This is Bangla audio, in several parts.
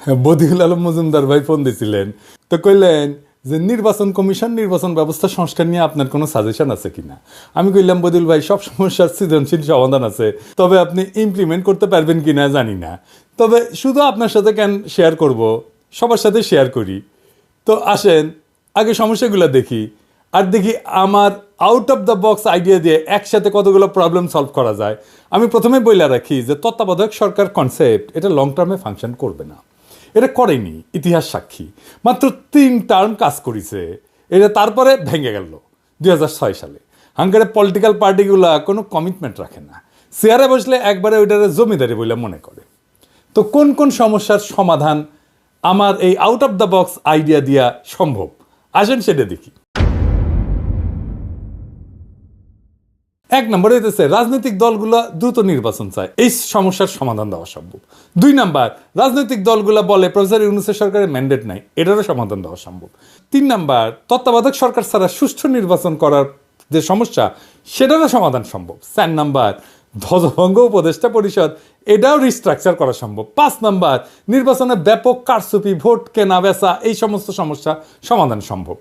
বদিউল আলম মজুমদার ভাই ফোন দিয়েছিলেন, তো কইলেন যে নির্বাচন কমিশন নির্বাচন ব্যবস্থা সংস্কার নিয়ে আপনার কোনো সাজেশন আছে কিনা। আমি কইলাম বদিউল ভাই সব সমস্যার সৃজনশীল সমাধান আছে, তবে আপনি ইমপ্লিমেন্ট করতে পারবেন কিনা জানি না, তবে শুধু আপনার সাথে কেন শেয়ার করব, সবার সাথে শেয়ার করি। তো আসেন আগে সমস্যাগুলো দেখি, আর দেখি আমার out of the box idea দিয়ে একসাথে কতগুলো প্রবলেম সলভ করা যায়। আমি প্রথমে বইলা রাখি যে তত্ত্বাবধায়ক সরকার কনসেপ্ট এটা লং টার্মে ফাংশন করবে না, এটা করেনি, ইতিহাস সাক্ষী। মাত্র 3 টার্ম কাজ করেছে, এটা তারপরে ভেঙে গেল 2006 সালে। হাঙ্গারের পলিটিক্যাল পার্টিগুলা কোনো কমিটমেন্ট রাখে না, চেয়ারে বসলে একবারে ওইটারে জমিদারি বলে মনে করে। তো কোন কোন সমস্যার সমাধান আমার এই out of the box idea দিয়া সম্ভব, আসেন সেটা দেখি। 1 নম্বরে হইতেছে রাজনৈতিক দলগুলো দ্রুত নির্বাচন চায়, এই সমস্যার সমাধান দেওয়া সম্ভব। 2 নাম্বার, রাজনৈতিক দলগুলো বলে প্রফেসর ইউনূসের সরকারের ম্যান্ডেট নাই, এটারও সমাধান দেওয়া সম্ভব। 3 নাম্বার, তত্ত্বাবধায়ক সরকার ছাড়া সুষ্ঠু নির্বাচন করার যে সমস্যা সেটারও সমাধান সম্ভব। 4 নাম্বার, ধ্বজভঙ্গ উপদেষ্টা পরিষদ এটাও রিস্ট্রাকচার করা সম্ভব। 5 নাম্বার, নির্বাচনে ব্যাপক কারচুপি, ভোট কেনা বেচা, এই সমস্ত সমস্যা সমাধান সম্ভব।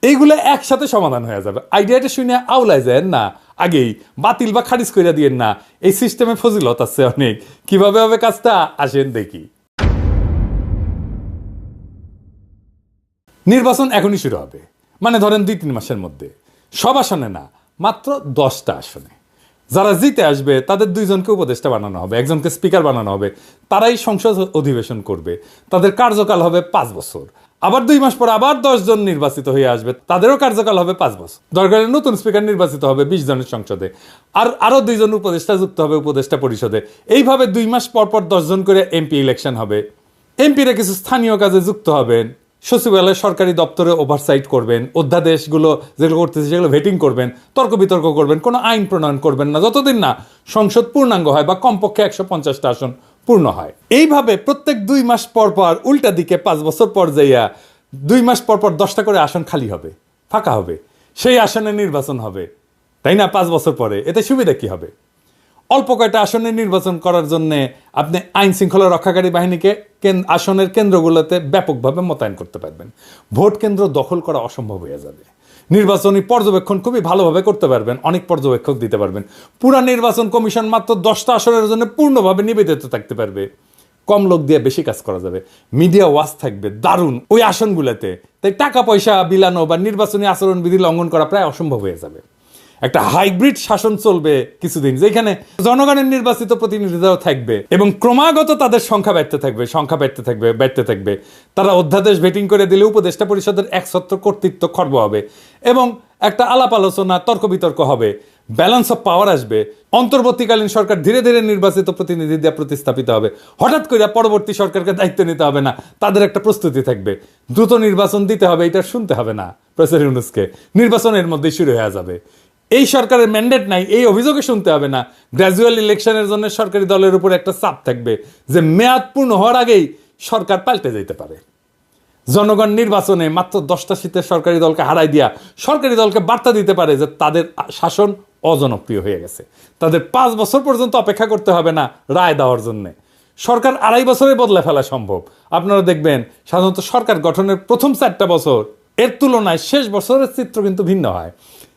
এইগুলো একসাথে সমাধান হয়ে যাবে। আইডিয়াটা শুনে আউলাই যায় না, আগেই বাতিল বা খারিজ করে দিয়েন না, এই সিস্টেমে ফজিলত আছে অনেক। কিভাবে হবে কাজটা আসেন দেখি। নির্বাচন এখনই শুরু হবে, মানে ধরেন 2-3 মাসের মধ্যে। সব আসনে না, মাত্র 10টা আসনে। যারা জিতে আসবে তাদের 2 জনকে উপদেষ্টা বানানো হবে, 1 জনকে স্পিকার বানানো হবে, তারাই সংসদ অধিবেশন করবে। তাদের কার্যকাল হবে 5 বছর। আবার 2 মাস পর আবার 10 জন নির্বাচিত হয়ে আসবে, তাদেরও কার্যকাল হবে 5 বছর। দরকারে নতুন স্পিকার নির্বাচিত হবে 20 জনের সংসদে, আর আরো 2 জন উপদেষ্টা যুক্ত হবে উপদেষ্টা পরিষদে। এইভাবে 2 মাস পর পর 10 জন করে এমপি ইলেকশন হবে। এমপিরা কিছু স্থানীয় কাজে যুক্ত হবেন, সচিবালয় সরকারি দপ্তরে ওভারসাইট করবেন, অধ্যাদেশগুলো যেগুলো করতেছে সেগুলো ভেটিং করবেন, তর্ক বিতর্ক করবেন, কোনো আইন প্রণয়ন করবেন না যতদিন না সংসদ পূর্ণাঙ্গ হয় বা কমপক্ষে 150টা আসন পূর্ণ হয়। এইভাবে প্রত্যেক 2 মাস পর পর উল্টা দিকে 5 বছর পর যাইয়া 2 মাস পর পর 10টা করে আসন খালি হবে, ফাঁকা হবে, সেই আসনে নির্বাচন হবে, তাই না? 5 বছর পরে এতে সুবিধা কি হবে? অল্প কয়টা আসনে নির্বাচন করার জন্য আপনি আইন শৃঙ্খলা রক্ষাকারী বাহিনীকে আসনের কেন্দ্রগুলোতে ব্যাপকভাবে মোতায়েন করতে পারবেন। ভোট কেন্দ্র দখল করা অসম্ভব হয়ে যাবে। নির্বাচনী পর্যবেক্ষণ খুবই ভালোভাবে করতে পারবেন, অনেক পর্যবেক্ষক দিতে পারবেন। পুরা নির্বাচন কমিশন মাত্র 10টা আসনের জন্য পূর্ণভাবে নিবেদিত থাকতে পারবে। কম লোক দিয়ে বেশি কাজ করা যাবে। মিডিয়া ওয়াচ থাকবে দারুণ ওই আসনগুলোতে, তাই টাকা পয়সা বিলানো বা নির্বাচনী আচরণবিধি লঙ্ঘন করা প্রায় অসম্ভব হয়ে যাবে। একটা হাইব্রিড শাসন চলবে কিছুদিন, যেখানে জনগণের নির্বাচিত প্রতিনিধিরাও থাকবে এবং ক্রমাগত তাদের সংখ্যা বাড়তে থাকবে। তারা অধ্যাদেশ ভেটিং করে দিলে উপদেষ্টা পরিষদের একছত্র কর্তৃত্ব খর্ব হবে এবং একটা আলাপ আলোচনা তর্ক বিতর্ক হবে, ব্যালেন্স অফ পাওয়ার আসবে। অন্তর্বর্তীকালীন সরকার ধীরে ধীরে নির্বাচিত প্রতিনিধি দিয়ে প্রতিস্থাপিত হবে। হঠাৎ করে পরবর্তী সরকারকে দায়িত্ব নিতে হবে না, তাদের একটা প্রস্তুতি থাকবে। দ্রুত নির্বাচন দিতে হবে, এটা শুনতে হবে না প্রফেসর ইউনূসকে, নির্বাচনের মধ্যেই শুরু হয়ে যাবে। এই সরকারের ম্যান্ডেট নাই, এই অভিযোগে শুনতে হবে না। গ্র্যাজুয়াল ইলেকশনের জন্য সরকারি দলের উপর একটা চাপ থাকবে যে মেয়াদ পূর্ণ হওয়ার আগেই সরকার পাল্টে যেতে পারে। জনগণ নির্বাচনে মাত্র 10টা সিটের সরকারি দলকে হারাই দিয়া সরকারি দলকে বার্তা দিতে পারে যে তাদের শাসন অজনপ্রিয় হয়ে গেছে, তাদের 5 বছর পর্যন্ত অপেক্ষা করতে হবে না রায় দেওয়ার জন্য। সরকার 2.5 বছরে বদলে ফেলা সম্ভব। আপনারা দেখবেন সাধারণত সরকার গঠনের প্রথম 4টা বছর এর তুলনায় শেষ বছরের চিত্র কিন্তু ভিন্ন হয়।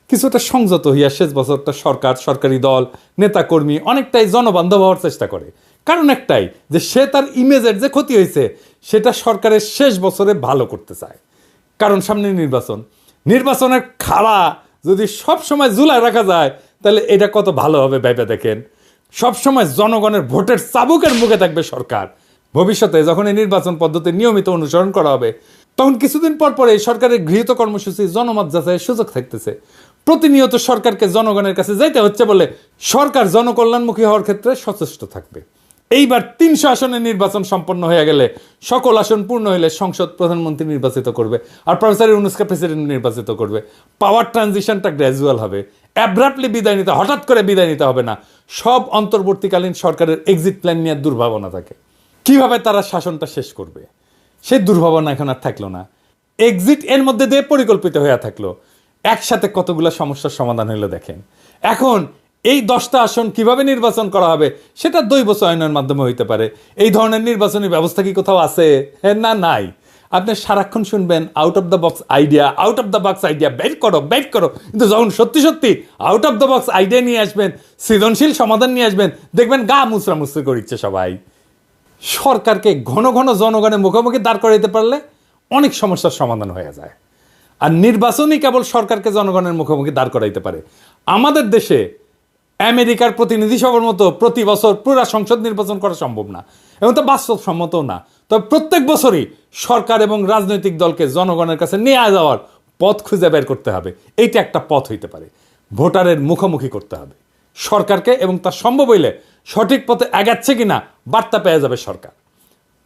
কিছুটা সংযত হইয়া শেষ বছরটা সরকার, সরকারি দল, নেতাকর্মী অনেকটাই জনবান্ধব হওয়ার চেষ্টা করে। কারণ একটাই, যে সে তার ইমেজের যে ক্ষতি হয়েছে সেটা সরকারের শেষ বছরে ভালো করতে চায়। কারণ সামনে নির্বাচনের খাড়া যদি সব সময় ঝুলায় রাখা যায় তাহলে এটা কত ভালো হবে ভেবে দেখেন। সবসময় জনগণের ভোটের চাবুকের মুখে থাকবে সরকার। ভবিষ্যতে যখন এই নির্বাচন পদ্ধতি নিয়মিত অনুসরণ করা হবে তখন কিছুদিন পর পরে সরকারের গৃহীত কর্মসূচি জনমত যাচাইয়ের সুযোগ থাকতেছে। প্রতিনিয়ত সরকারকে জনগণের কাছে যাইতে হচ্ছে বলে সরকার জনকল্যাণমুখী হওয়ার ক্ষেত্রে সচেষ্ট থাকবে। এইবার 300 আসনে নির্বাচন সম্পন্ন হয়ে গেলে, সকল আসন পূর্ণ হলে সংসদ প্রধানমন্ত্রী নির্বাচিত করবে আর প্রফেসর ইউনূসকে প্রেসিডেন্ট নির্বাচিত করবে। পাওয়ার ট্রানজিশনটা গ্র্যাজুয়াল হবে, অ্যাব্রাপ্টলি বিদায় নিতে, হঠাৎ করে বিদায় নিতে হবে না। সব অন্তর্বর্তীকালীন সরকারের এক্সিট প্ল্যান নিয়ে দুর্ভাবনা থাকে, কিভাবে তারা শাসনটা শেষ করবে সেই দুর্ভাবনা এখন আর থাকলো না। এক্সিট এর মধ্যে দিয়ে পরিকল্পিত হয়ে থাকলো। একসাথে কতগুলো সমস্যার সমাধান হলো দেখেন। এখন এই 10টা আসন কিভাবে নির্বাচন করা হবে সেটা দৈব চয়নের মাধ্যমে হইতে পারে। এই ধরনের নির্বাচনী ব্যবস্থা কি কোথাও আছে? হ্যাঁ, না, নাই। আপনি সারাক্ষণ শুনবেন out of the box idea, out of the box idea, বের করো বের করো, কিন্তু যখন সত্যি সত্যি out of the box idea নিয়ে আসবেন, সৃজনশীল সমাধান নিয়ে আসবেন, দেখবেন গা মুচড়ামুচড়ি করিচ্ছে সবাই। সরকারকে ঘন ঘন জনগণের মুখোমুখি দাঁড় করাইতে পারলে অনেক সমস্যার সমাধান হয়ে যায়। আর নির্বাচনই কেবল সরকারকে জনগণের মুখোমুখি দাঁড় করাইতে পারে। আমাদের দেশে আমেরিকার প্রতিনিধি সভার মতো প্রতি বছর পুরা সংসদ নির্বাচন করা সম্ভব না, এবং তা বাস্তবসম্মতও না। তবে প্রত্যেক বছরই সরকার এবং রাজনৈতিক দলকে জনগণের কাছে নিয়ে যাওয়ার পথ খুঁজে বের করতে হবে। এইটা একটা পথ হইতে পারে। ভোটারের মুখোমুখি করতে হবে সরকারকে, এবং তা সম্ভব হইলে সঠিক পথে এগাচ্ছে কিনা বার্তা পেয়ে যাবে সরকার।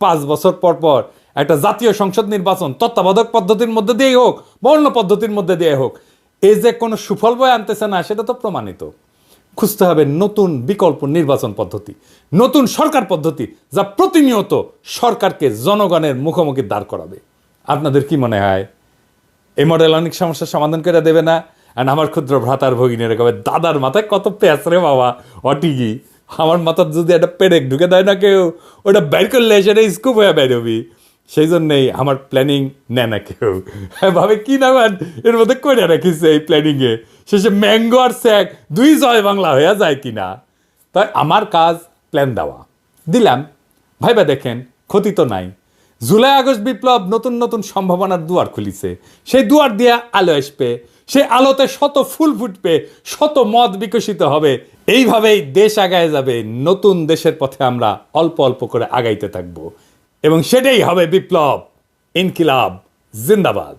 5 বছর পর পর একটা জাতীয় সংসদ নির্বাচন তত্ত্বাবধায়ক পদ্ধতির মধ্যে দিয়েই হোক বা অন্য পদ্ধতির মধ্যে দিয়ে হোক, এই যে কোনো সুফল বয়ে আনতেছে না সেটা তো প্রমাণিত। খুঁজতে হবে নতুন বিকল্প নির্বাচন পদ্ধতি, নতুন সরকার পদ্ধতি, যা প্রতিনিয়ত সরকারকে জনগণের মুখোমুখি দাঁড় করাবে। আপনাদের কি মনে হয় এই মডেল অনেক সমস্যার সমাধান করে দেবে না? আর আমার ক্ষুদ্র ভ্রাতার ভগিনীর কবে দাদার মাথায় কত প্যাঁচ রে বাবা, অটিকি আমার মাথার যদি একটা পেরেক ঢুকে দেয় না কেউ, ওটা বের করলে সেটা স্কুপ হয়ে বেরোবি। সেই জন্যেই আমার প্ল্যানিং নেয় না কেউ, ভাবে কি না এর মধ্যে করে রাখিছে এই প্ল্যানিংয়ে, শেষে ম্যাঙ্গো আর স্যাক 2 জয় বাংলা হয়ে যায় কিনা। তাই আমার কাজ প্ল্যান দেওয়া, দিলাম, ভাইবা দেখেন, ক্ষতি তো নাই। জুলাই আগস্ট বিপ্লব নতুন নতুন সম্ভাবনার দুয়ার খুলিছে। সেই দুয়ার দিয়ে আলো আসবে, সেই আলোতে শত ফুল ফুটবে, শত মত বিকশিত হবে। এইভাবেই দেশ আগায় যাবে। নতুন দেশের পথে আমরা অল্প অল্প করে আগাইতে থাকবো, এবং সেটাই হবে বিপ্লব। ইনকিলাব জিন্দাবাদ।